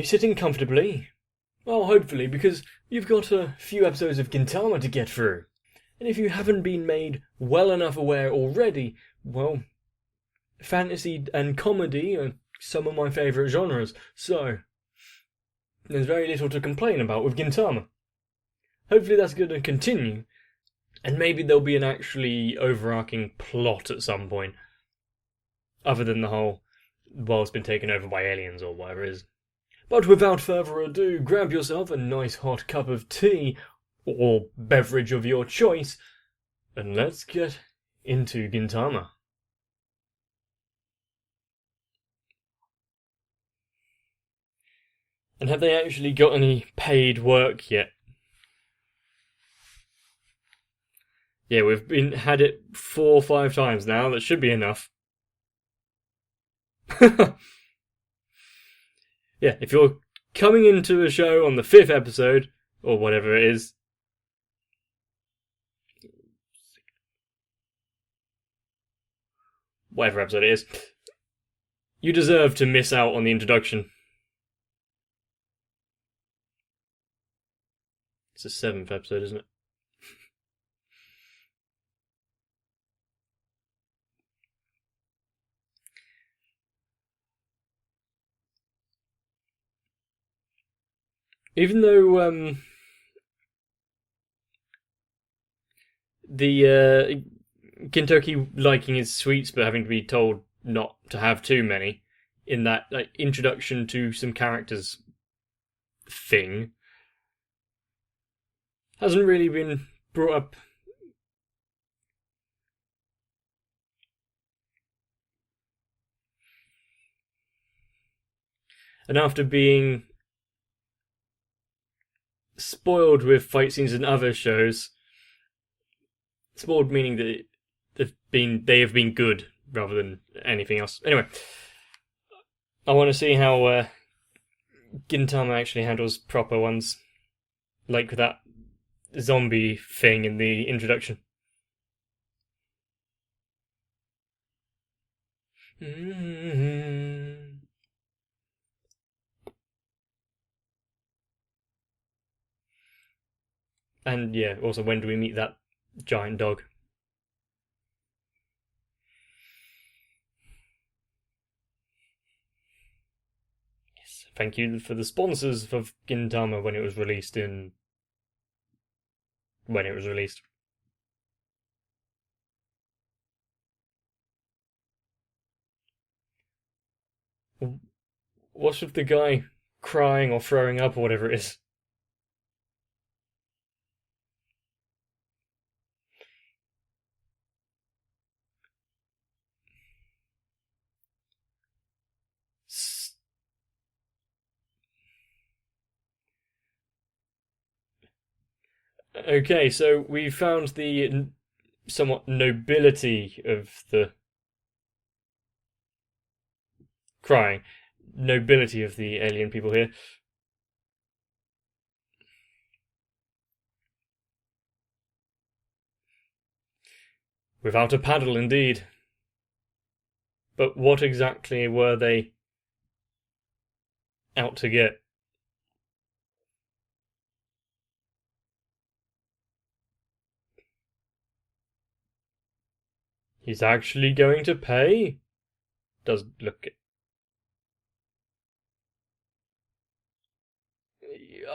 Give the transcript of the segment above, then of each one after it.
you sitting comfortably? Well, hopefully, because you've got a few episodes of Gintama to get through. And if you haven't been made well enough aware already, well, fantasy and comedy are some of my favourite genres, so there's very little to complain about with Gintama. Hopefully that's going to continue, and maybe there'll be an actually overarching plot at some point, other than the whole world's been taken over by aliens or whatever it is. But without further ado, grab yourself a nice hot cup of tea, or beverage of your choice, and let's get into Gintama. And have they actually got any paid work yet? Yeah, we've had it 4 or 5 times now. That should be enough. Yeah, if you're coming into a show on the 5th episode, or whatever it is, whatever episode it is, you deserve to miss out on the introduction. It's the 7th episode, isn't it? Even though the Gintoki liking his sweets but having to be told not to have too many in that introduction to some characters thing hasn't really been brought up. And after being spoiled with fight scenes in other shows, spoiled meaning that they have been good rather than anything else. Anyway, I want to see how Gintama actually handles proper ones, like that zombie thing in the introduction. And yeah, also, when do we meet that giant dog? Yes, thank you for the sponsors of Gintama when it was released. What's with the guy crying or throwing up or whatever it is? Okay, so we found the somewhat nobility of the crying. Nobility of the alien people here. Without a paddle, indeed. But what exactly were they out to get? He's actually going to pay? Does look...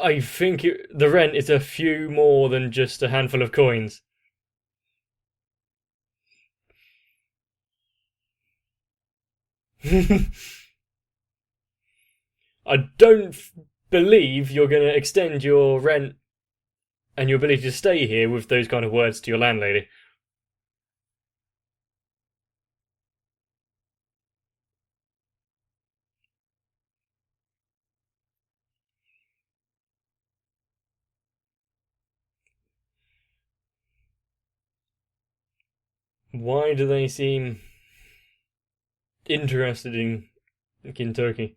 I think the rent is a few more than just a handful of coins. I don't believe you're going to extend your rent and your ability to stay here with those kind of words to your landlady. Why do they seem interested in Kentucky?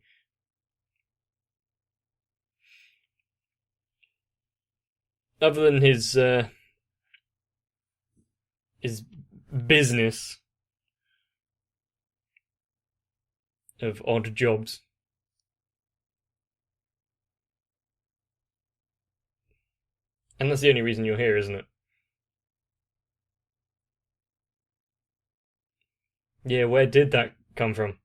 Other than his business of odd jobs. And that's the only reason you're here, isn't it? Yeah, where did that come from?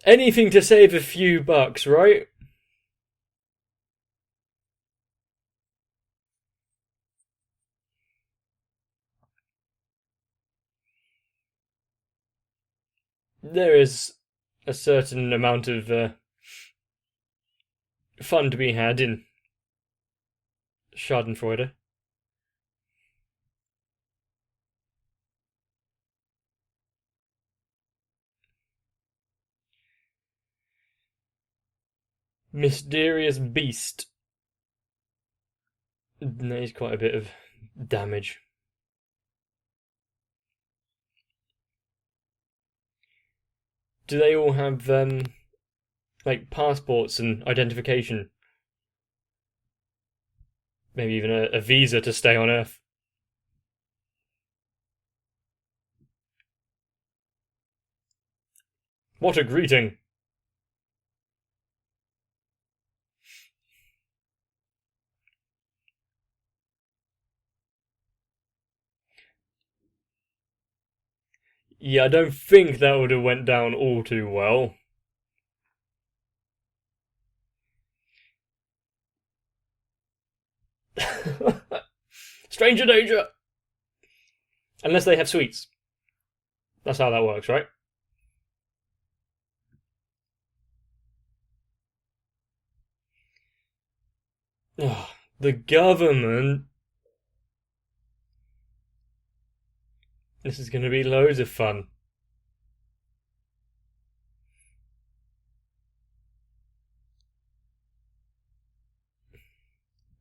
Anything to save a few bucks, right? There is a certain amount of fun to be had in Schadenfreude. Mysterious beast. There's quite a bit of damage. Do they all have like passports and identification? Maybe even a visa to stay on Earth. What a greeting! Yeah, I don't think that would have went down all too well. Stranger danger! Unless they have sweets. That's how that works, right? Oh, the government. This is going to be loads of fun.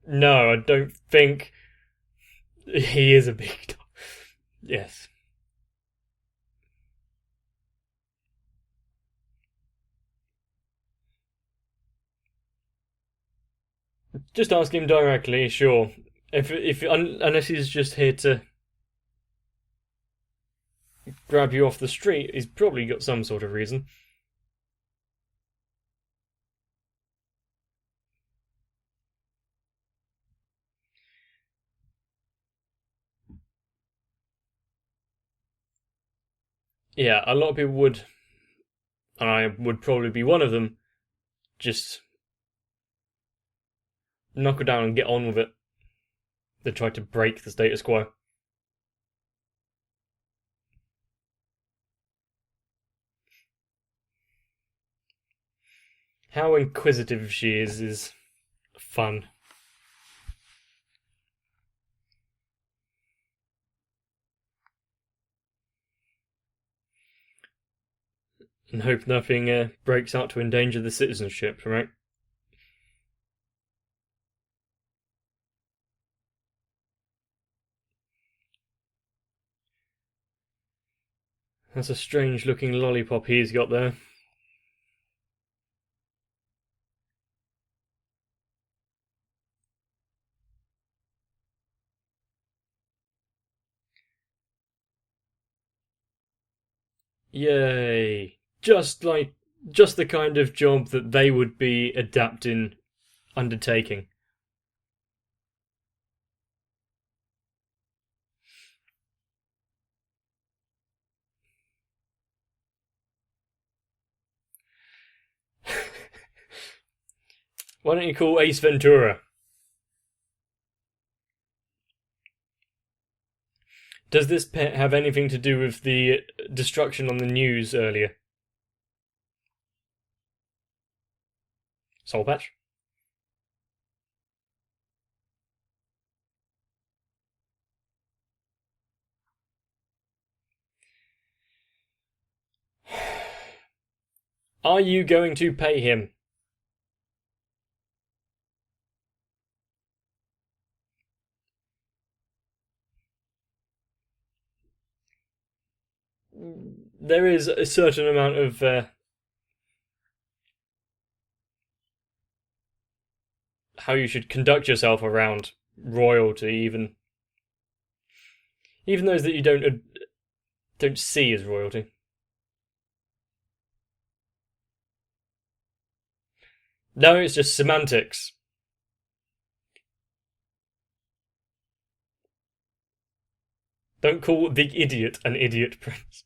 No, I don't think he is a big dog. Yes. Just ask him directly, sure. Unless he's just here to grab you off the street, he's probably got some sort of reason. Yeah, a lot of people would, and I would probably be one of them, just knock it down and get on with it. They try to break the status quo. How inquisitive she is fun. And hope nothing breaks out to endanger the citizenship, right? That's a strange looking lollipop he's got there. Yay! Just the kind of job that they would be adapting, undertaking. Why don't you call Ace Ventura? Does this pet have anything to do with the destruction on the news earlier? Soul Patch? Are you going to pay him? There is a certain amount of how you should conduct yourself around royalty, even those that you don't see as royalty. No, it's just semantics. Don't call the idiot an idiot prince.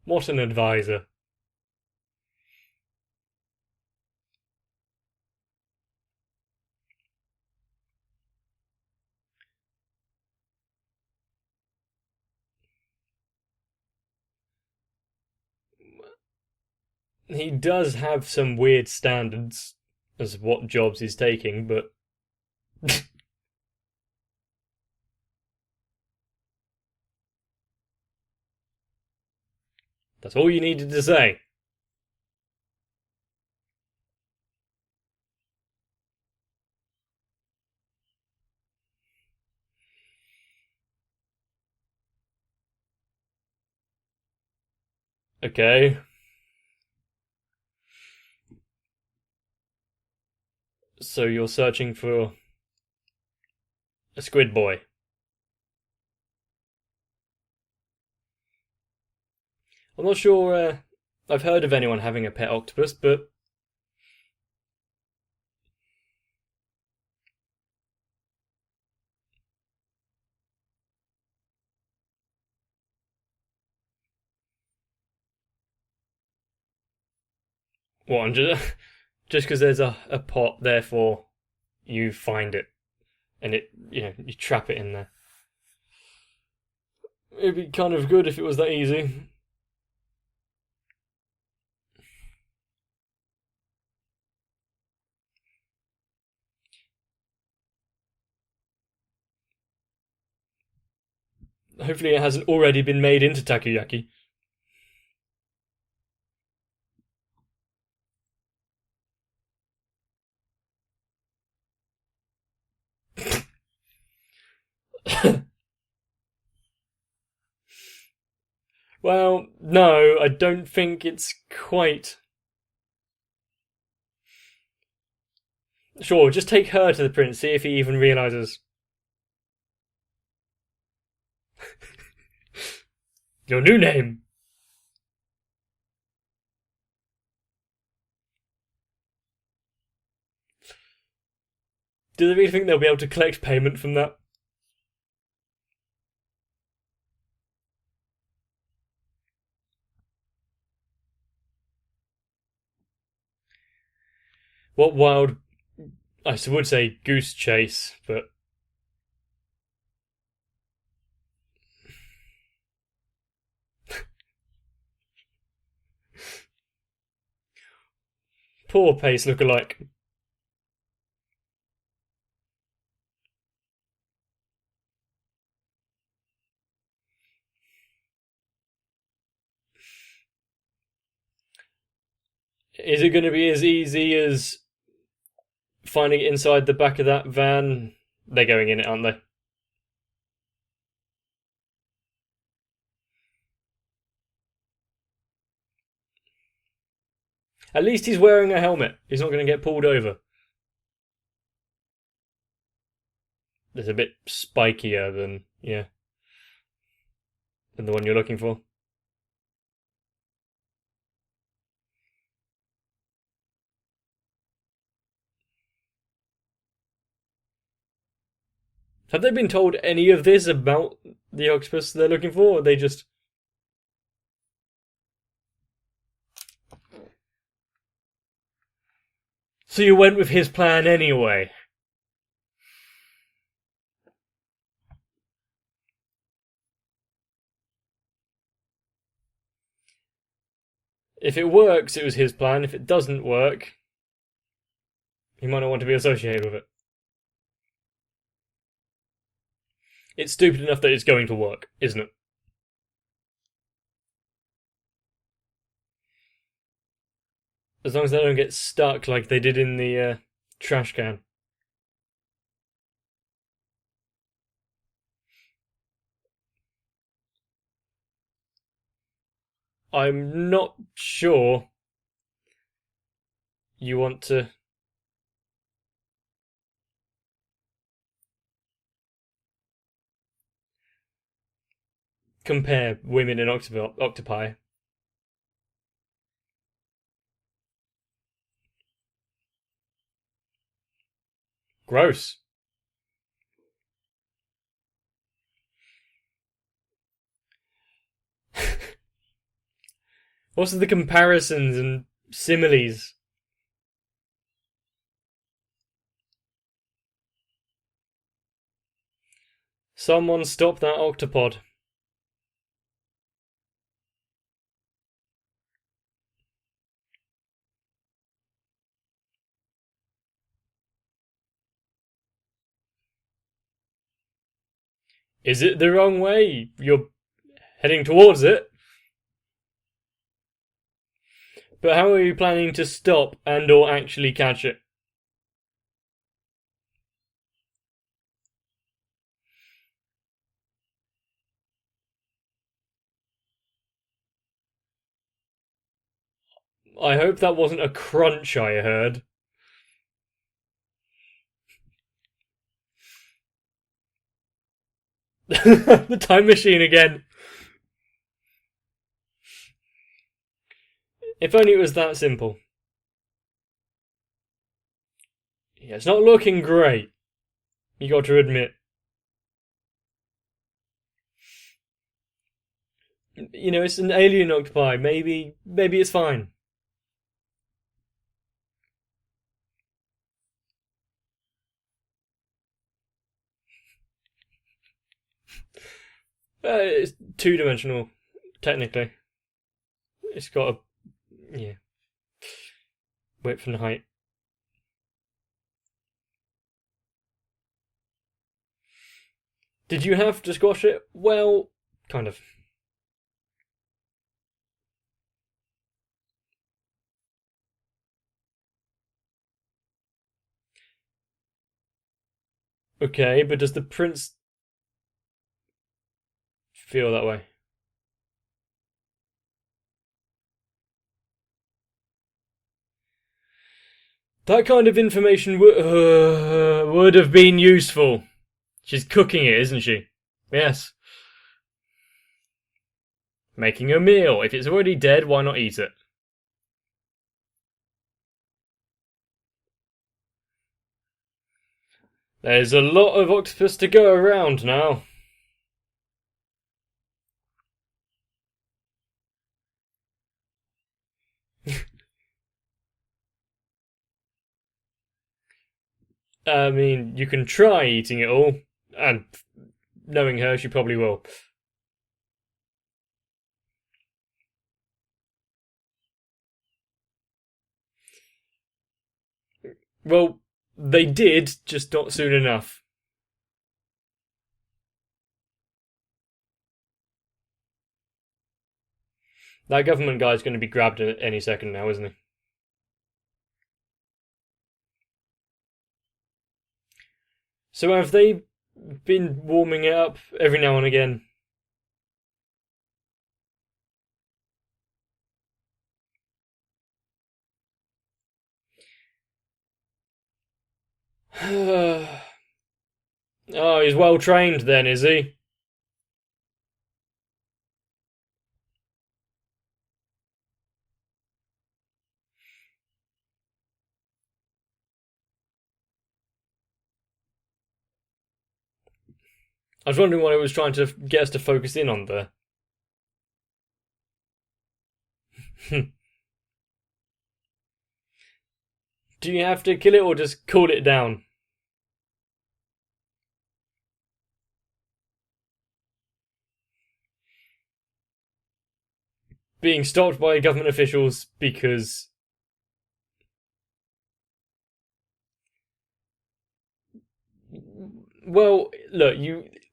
What an advisor. He does have some weird standards as what jobs he's taking, but that's all you needed to say. Okay. So you're searching for a squid boy. I'm not sure I've heard of anyone having a pet octopus, but what? Just because there's a pot, therefore you find it and you trap it in there. It'd be kind of good if it was that easy. Hopefully it hasn't already been made into takoyaki. Well, no, I don't think it's quite. Sure, just take her to the prince, see if he even realises. Your new name! Do they really think they'll be able to collect payment from that? What wild. I would say goose chase, but. Poor Pace look-alike. Is it going to be as easy as finding it inside the back of that van? They're going in it, aren't they? At least he's wearing a helmet. He's not going to get pulled over. It's a bit spikier than than the one you're looking for. Have they been told any of this about the octopus they're looking for? Or are they just. So you went with his plan anyway? If it works, it was his plan. If it doesn't work, he might not want to be associated with it. It's stupid enough that it's going to work, isn't it? As long as they don't get stuck like they did in the trash can. I'm not sure you want to compare women and octopi. Gross. What's the comparisons and similes? Someone stop that octopod. Is it the wrong way? You're heading towards it. But how are you planning to stop and or actually catch it? I hope that wasn't a crunch I heard. The time machine again. If only it was that simple. Yeah, it's not looking great. You got to admit. You know, it's an alien octopi. Maybe it's fine. It's two-dimensional, technically. It's got a width and height. Did you have to squash it? Well, kind of. Okay, but does the prince feel that way? That kind of information would have been useful. She's cooking it, isn't she? Yes. Making a meal. If it's already dead, why not eat it? There's a lot of octopus to go around now. I mean, you can try eating it all, and knowing her, she probably will. Well, they did, just not soon enough. That government guy's going to be grabbed any second now, isn't he? So have they been warming it up every now and again? Oh, he's well trained then, is he? I was wondering what it was trying to get us to focus in on there. Do you have to kill it or just cool it down? Being stopped by government officials because. Well, look,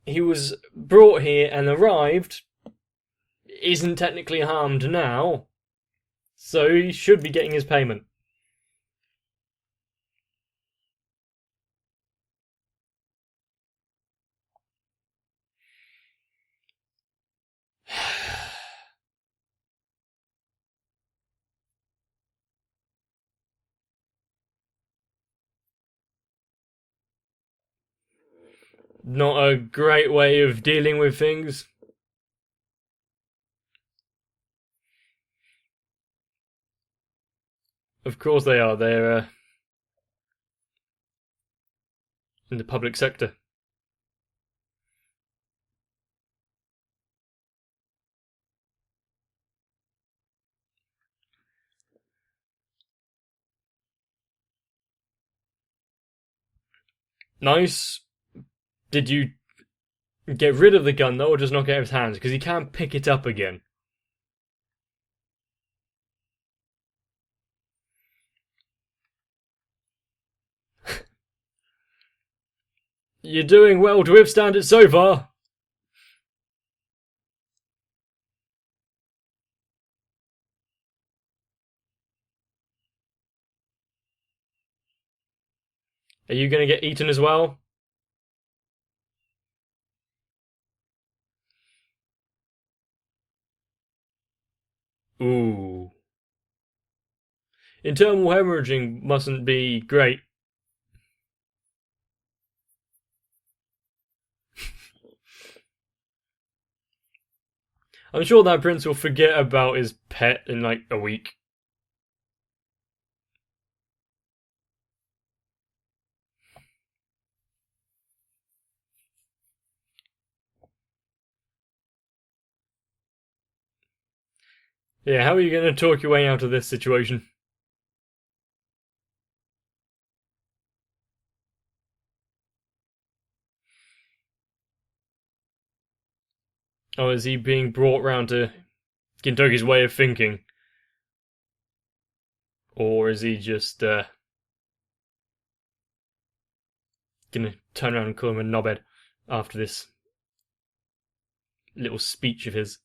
he was brought here and arrived, isn't technically harmed now, so he should be getting his payment. Not a great way of dealing with things. Of course they are. They're in the public sector. Nice. Did you get rid of the gun though, or just knock it out of his hands? Because he can't pick it up again. You're doing well to withstand it so far. Are you going to get eaten as well? Ooh. Internal hemorrhaging mustn't be great. I'm sure that prince will forget about his pet in like a week. Yeah, how are you going to talk your way out of this situation? Oh, is he being brought round to Gintoki's way of thinking? Or is he just gonna turn around and call him a knobhead after this little speech of his?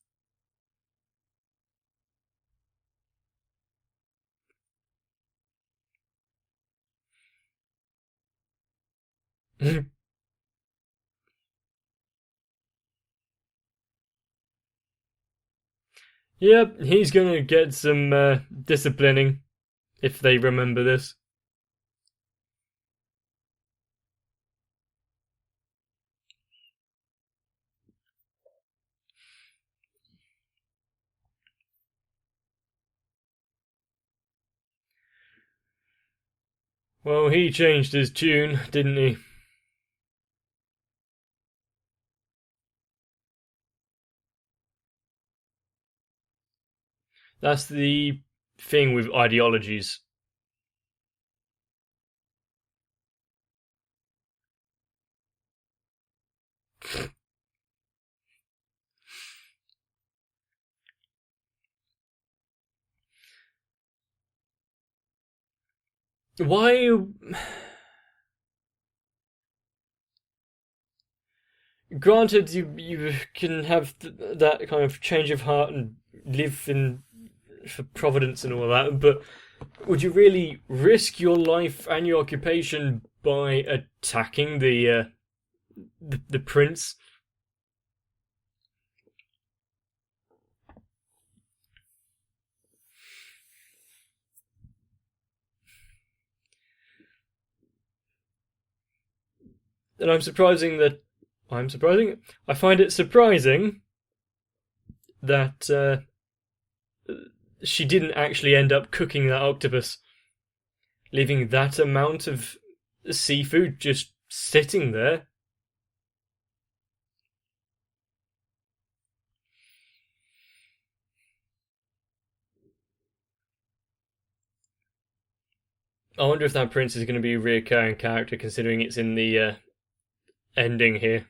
Yep, he's gonna get some disciplining if they remember this. Well, he changed his tune, didn't he? That's the thing with ideologies. Why? Granted, you can have that kind of change of heart and live in for Providence and all that, but would you really risk your life and your occupation by attacking the prince? And I'm surprising that I'm surprising. I find it surprising that she didn't actually end up cooking that octopus, leaving that amount of seafood just sitting there. I wonder if that prince is going to be a reoccurring character, considering it's in the ending here.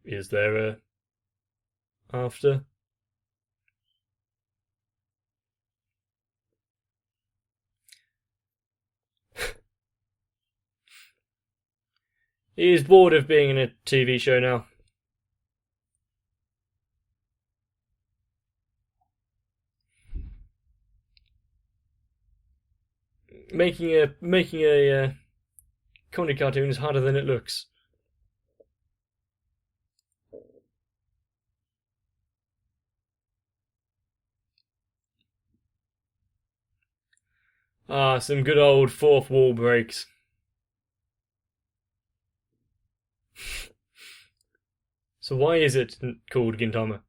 Is there a after? He is bored of being in a TV show now. Making a comedy cartoon is harder than it looks. Ah, some good old fourth wall breaks. So why is it called Gintama?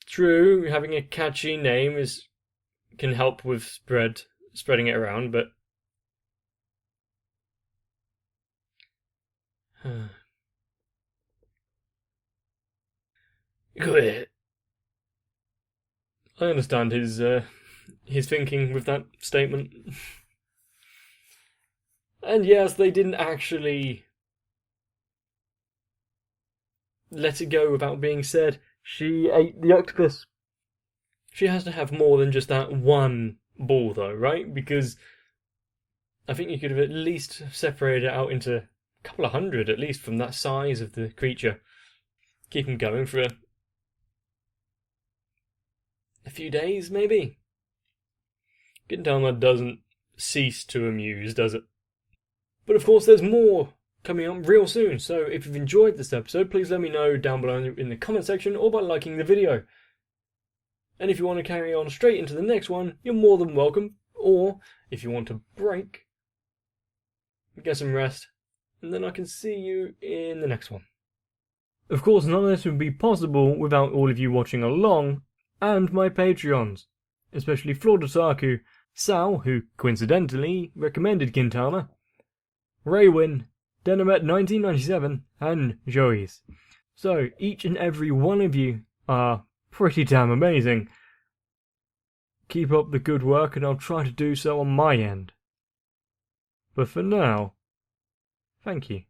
True, having a catchy name can help with spreading it around, but I understand his thinking with that statement. And yes, they didn't actually let it go without being said. She ate the octopus. She has to have more than just that one ball, though, right? Because I think you could have at least separated it out into a couple of hundred, at least, from that size of the creature. Keep him going for a few days, maybe. Gintama doesn't cease to amuse, does it? But of course, there's more coming up real soon, so if you've enjoyed this episode, please let me know down below in the comment section or by liking the video. And if you want to carry on straight into the next one, you're more than welcome. Or, if you want to break, get some rest, and then I can see you in the next one. Of course, none of this would be possible without all of you watching along, and my Patreons, especially Flordotaku, Sal, who coincidentally recommended Gintama, Raywin, Denamet1997, and Joey's. So, each and every one of you are pretty damn amazing. Keep up the good work and I'll try to do so on my end. But for now, thank you.